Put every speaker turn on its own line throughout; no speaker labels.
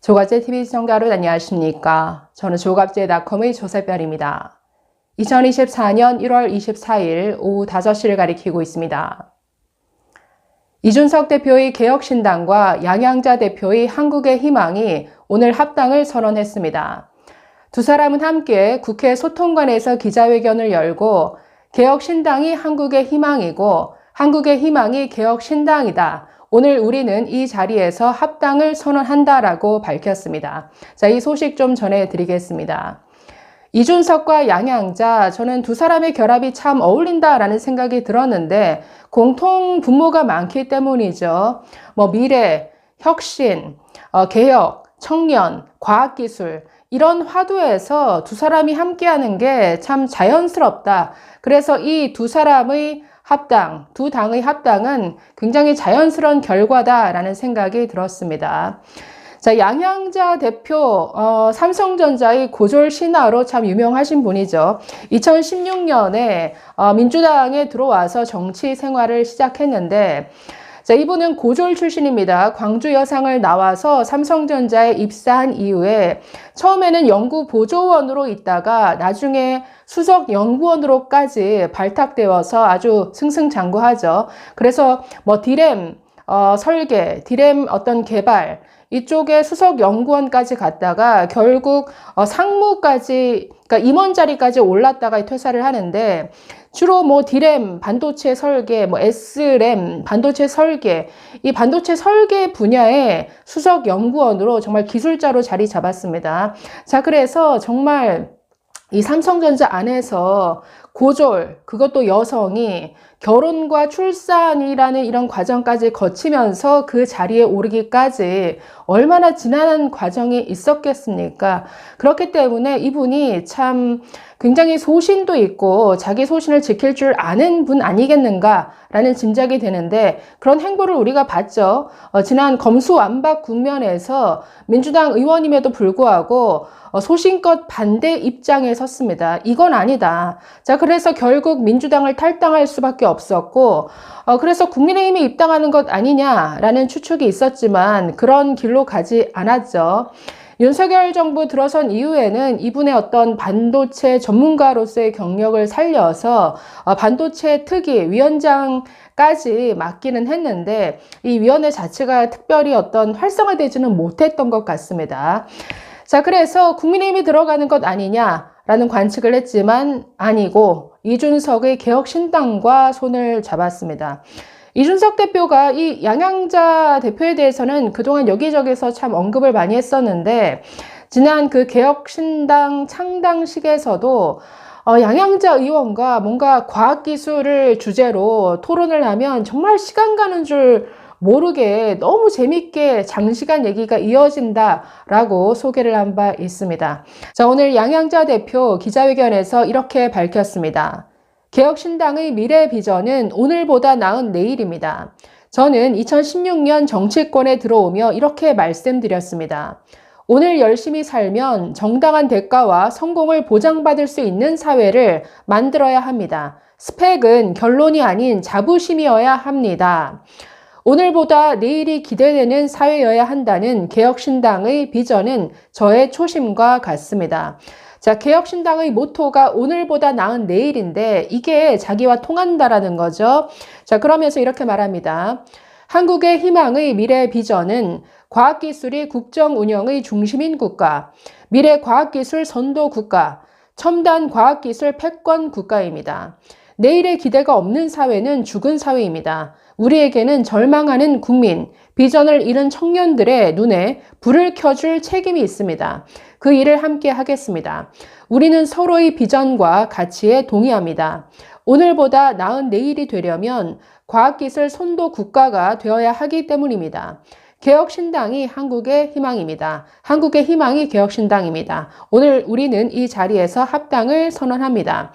조갑제TV 시청자 여러분 안녕하십니까. 저는 조갑제닷컴의 조세별입니다. 2024년 1월 24일 오후 5시를 가리키고 있습니다. 이준석 대표의 개혁신당과 양양자 대표의 한국의 희망이 오늘 합당을 선언했습니다. 두 사람은 함께 국회 소통관에서 기자회견을 열고 개혁신당이 한국의 희망이고 한국의 희망이 개혁신당이다. 오늘 우리는 이 자리에서 합당을 선언한다라고 밝혔습니다. 자, 이 소식 좀 전해드리겠습니다. 이준석과 양양자, 저는 두 사람의 결합이 참 어울린다라는 생각이 들었는데 공통 분모가 많기 때문이죠. 미래, 혁신, 개혁, 청년, 과학기술 이런 화두에서 두 사람이 함께하는 게 참 자연스럽다. 그래서 이 두 사람의 합당, 두 당의 합당은 굉장히 자연스러운 결과다라는 생각이 들었습니다. 자, 양양자 대표, 삼성전자의 고졸 신하로 참 유명하신 분이죠. 2016년에 민주당에 들어와서 정치 생활을 시작했는데, 자, 이분은 고졸 출신입니다. 광주 여상을 나와서 삼성전자에 입사한 이후에 처음에는 연구보조원으로 있다가 나중에 수석 연구원으로까지 발탁되어서 아주 승승장구하죠. 그래서 디램 설계, 디램 어떤 개발 이쪽에 수석 연구원까지 갔다가 결국 상무까지, 그러니까 임원 자리까지 올랐다가 퇴사를 하는데 주로 디램 반도체 설계, SRAM 반도체 설계, 이 반도체 설계 분야의 수석 연구원으로 정말 기술자로 자리 잡았습니다. 자, 그래서 정말 이 삼성전자 안에서 고졸, 그것도 여성이 결혼과 출산이라는 이런 과정까지 거치면서 그 자리에 오르기까지 얼마나 지난한 과정이 있었겠습니까? 그렇기 때문에 이분이 참 굉장히 소신도 있고 자기 소신을 지킬 줄 아는 분 아니겠는가라는 짐작이 되는데 그런 행보를 우리가 봤죠. 지난 검수완박 국면에서 민주당 의원임에도 불구하고 소신껏 반대 입장에 섰습니다. 이건 아니다. 자, 그래서 결국 민주당을 탈당할 수밖에 없었고, 그래서 국민의힘에 입당하는 것 아니냐라는 추측이 있었지만 그런 길로 가지 않았죠. 윤석열 정부 들어선 이후에는 이분의 어떤 반도체 전문가로서의 경력을 살려서 반도체 특위 위원장까지 맡기는 했는데 이 위원회 자체가 특별히 어떤 활성화되지는 못했던 것 같습니다. 자, 그래서 국민의힘이 들어가는 것 아니냐라는 관측을 했지만 아니고 이준석의 개혁신당과 손을 잡았습니다. 이준석 대표가 이 양양자 대표에 대해서는 그동안 여기저기서 참 언급을 많이 했었는데 지난 그 개혁신당 창당식에서도 양양자 의원과 뭔가 과학기술을 주제로 토론을 하면 정말 시간 가는 줄 모르게 너무 재밌게 장시간 얘기가 이어진다라고 소개를 한 바 있습니다. 자, 오늘 양양자 대표 기자회견에서 이렇게 밝혔습니다. 개혁신당의 미래 비전은 오늘보다 나은 내일입니다. 저는 2016년 정치권에 들어오며 이렇게 말씀드렸습니다. 오늘 열심히 살면 정당한 대가와 성공을 보장받을 수 있는 사회를 만들어야 합니다. 스펙은 결론이 아닌 자부심이어야 합니다. 오늘보다 내일이 기대되는 사회여야 한다는 개혁신당의 비전은 저의 초심과 같습니다. 자, 개혁신당의 모토가 오늘보다 나은 내일인데 이게 자기와 통한다라는 거죠. 자, 그러면서 이렇게 말합니다. 한국의 희망의 미래 비전은 과학기술이 국정 운영의 중심인 국가, 미래 과학기술 선도 국가, 첨단 과학기술 패권 국가입니다. 내일의 기대가 없는 사회는 죽은 사회입니다. 우리에게는 절망하는 국민, 비전을 잃은 청년들의 눈에 불을 켜줄 책임이 있습니다. 그 일을 함께 하겠습니다. 우리는 서로의 비전과 가치에 동의합니다. 오늘보다 나은 내일이 되려면 과학기술 선도 국가가 되어야 하기 때문입니다. 개혁신당이 한국의 희망입니다. 한국의 희망이 개혁신당입니다. 오늘 우리는 이 자리에서 합당을 선언합니다.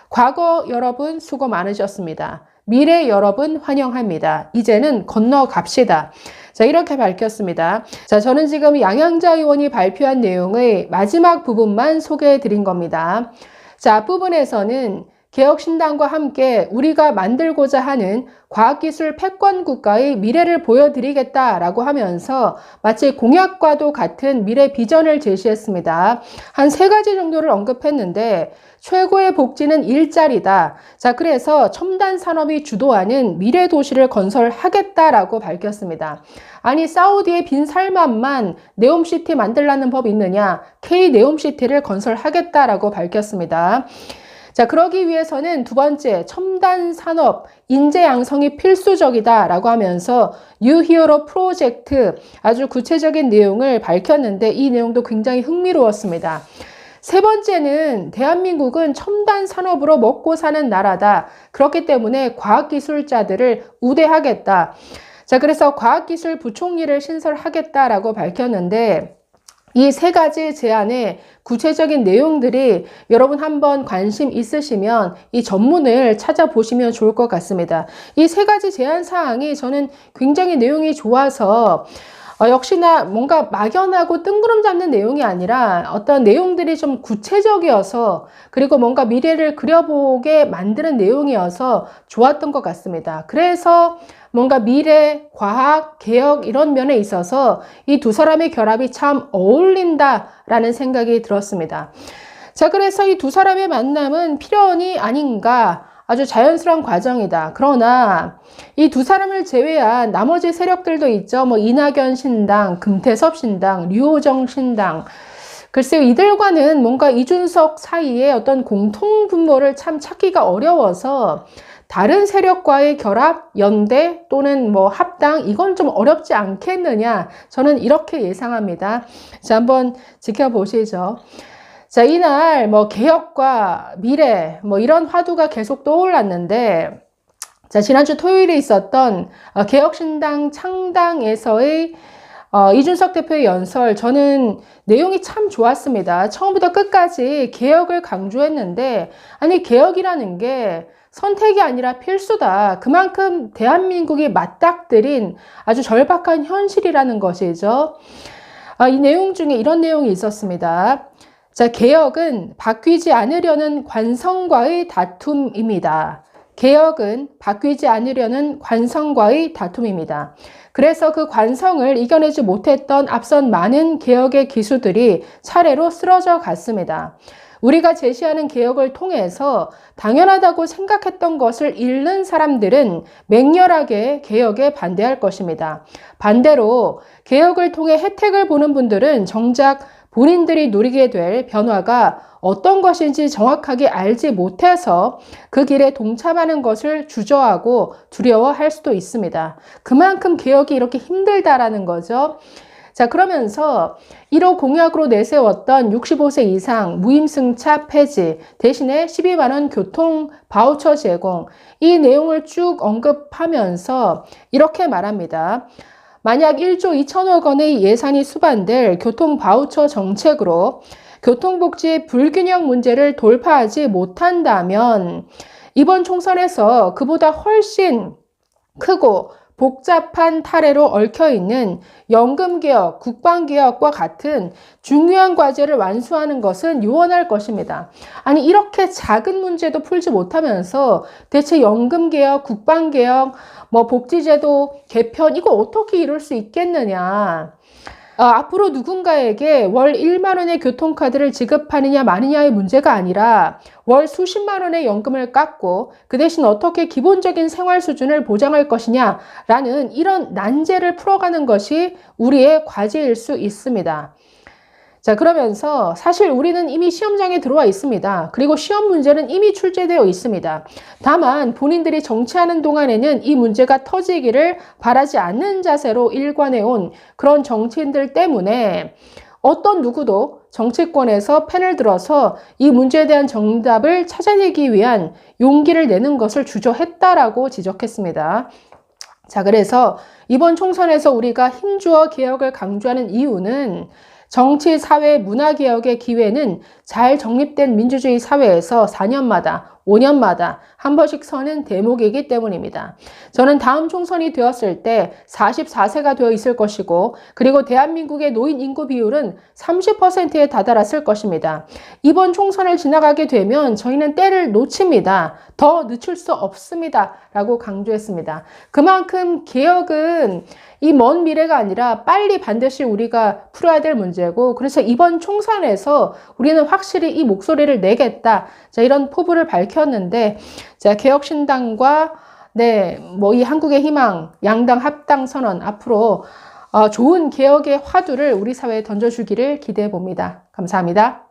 과거 여러분 수고 많으셨습니다. 미래 여러분 환영합니다. 이제는 건너갑시다. 자, 이렇게 밝혔습니다. 자, 저는 지금 양양자 의원이 발표한 내용의 마지막 부분만 소개해 드린 겁니다. 자, 앞부분에서는 개혁신당과 함께 우리가 만들고자 하는 과학기술 패권국가의 미래를 보여드리겠다라고 하면서 마치 공약과도 같은 미래 비전을 제시했습니다. 한 3가지 정도를 언급했는데 최고의 복지는 일자리다. 자, 그래서 첨단 산업이 주도하는 미래 도시를 건설하겠다라고 밝혔습니다. 아니, 사우디의 빈 살만만 네옴시티 만들라는 법 있느냐? K 네옴시티를 건설하겠다라고 밝혔습니다. 자, 그러기 위해서는 2번째, 첨단 산업, 인재 양성이 필수적이다라고 하면서 뉴 히어로 프로젝트 아주 구체적인 내용을 밝혔는데 이 내용도 굉장히 흥미로웠습니다. 3번째는 대한민국은 첨단 산업으로 먹고 사는 나라다. 그렇기 때문에 과학기술자들을 우대하겠다. 자, 그래서 과학기술 부총리를 신설하겠다라고 밝혔는데 이 3가지 제안의 구체적인 내용들이 여러분 한번 관심 있으시면 이 전문을 찾아보시면 좋을 것 같습니다. 이 3가지 제안 사항이 저는 굉장히 내용이 좋아서 역시나 뭔가 막연하고 뜬구름 잡는 내용이 아니라 어떤 내용들이 좀 구체적이어서 그리고 뭔가 미래를 그려보게 만드는 내용이어서 좋았던 것 같습니다. 그래서 뭔가 미래, 과학, 개혁 이런 면에 있어서 이 2사람의 결합이 참 어울린다라는 생각이 들었습니다. 자, 그래서 이 2사람의 만남은 필연이 아닌가 아주 자연스러운 과정이다. 그러나 이 2사람을 제외한 나머지 세력들도 있죠. 뭐 이낙연 신당, 금태섭 신당, 류호정 신당. 글쎄요, 이들과는 뭔가 이준석 사이에 어떤 공통 분모를 참 찾기가 어려워서 다른 세력과의 결합, 연대 또는 뭐 합당 이건 좀 어렵지 않겠느냐 저는 이렇게 예상합니다. 자, 한번 지켜보시죠. 자, 이날 뭐 개혁과 미래 뭐 이런 화두가 계속 떠올랐는데 자, 지난주 토요일에 있었던 개혁신당 창당에서의 이준석 대표의 연설 저는 내용이 참 좋았습니다. 처음부터 끝까지 개혁을 강조했는데 아니 개혁이라는 게 선택이 아니라 필수다. 그만큼 대한민국이 맞닥뜨린 아주 절박한 현실이라는 것이죠. 이 내용 중에 이런 내용이 있었습니다. 자, 개혁은 바뀌지 않으려는 관성과의 다툼입니다. 개혁은 바뀌지 않으려는 관성과의 다툼입니다. 그래서 그 관성을 이겨내지 못했던 앞선 많은 개혁의 기수들이 차례로 쓰러져 갔습니다. 우리가 제시하는 개혁을 통해서 당연하다고 생각했던 것을 잃는 사람들은 맹렬하게 개혁에 반대할 것입니다. 반대로 개혁을 통해 혜택을 보는 분들은 정작 본인들이 누리게 될 변화가 어떤 것인지 정확하게 알지 못해서 그 길에 동참하는 것을 주저하고 두려워할 수도 있습니다. 그만큼 개혁이 이렇게 힘들다라는 거죠. 자, 그러면서 1호 공약으로 내세웠던 65세 이상 무임승차 폐지 대신에 12만 원 교통 바우처 제공 이 내용을 쭉 언급하면서 이렇게 말합니다. 만약 1조 2천억 원의 예산이 수반될 교통 바우처 정책으로 교통복지의 불균형 문제를 돌파하지 못한다면 이번 총선에서 그보다 훨씬 크고 복잡한 탈애로 얽혀있는 연금개혁, 국방개혁과 같은 중요한 과제를 완수하는 것은 유언할 것입니다. 아니 이렇게 작은 문제도 풀지 못하면서 대체 연금개혁, 국방개혁, 뭐 복지제도 개편 이거 어떻게 이룰 수 있겠느냐. 앞으로 누군가에게 월 1만 원의 교통카드를 지급하느냐 마느냐의 문제가 아니라 월 수십만 원의 연금을 깎고 그 대신 어떻게 기본적인 생활 수준을 보장할 것이냐라는 이런 난제를 풀어가는 것이 우리의 과제일 수 있습니다. 자, 그러면서 사실 우리는 이미 시험장에 들어와 있습니다. 그리고 시험 문제는 이미 출제되어 있습니다. 다만 본인들이 정치하는 동안에는 이 문제가 터지기를 바라지 않는 자세로 일관해온 그런 정치인들 때문에 어떤 누구도 정치권에서 펜을 들어서 이 문제에 대한 정답을 찾아내기 위한 용기를 내는 것을 주저했다라고 지적했습니다. 자, 그래서 이번 총선에서 우리가 힘주어 개혁을 강조하는 이유는 정치, 사회, 문화개혁의 기회는 잘 정립된 민주주의 사회에서 4년마다 5년마다 한 번씩 서는 대목이기 때문입니다. 저는 다음 총선이 되었을 때 44세가 되어 있을 것이고, 그리고 대한민국의 노인 인구 비율은 30%에 다다랐을 것입니다. 이번 총선을 지나가게 되면 저희는 때를 놓칩니다. 더 늦출 수 없습니다. 라고 강조했습니다. 그만큼 개혁은 이 먼 미래가 아니라 빨리 반드시 우리가 풀어야 될 문제고, 그래서 이번 총선에서 우리는 확실히 이 목소리를 내겠다. 자, 이런 포부를 밝혔는데, 자, 개혁신당과 이 한국의 희망, 양당 합당 선언 앞으로 좋은 개혁의 화두를 우리 사회에 던져주기를 기대해 봅니다. 감사합니다.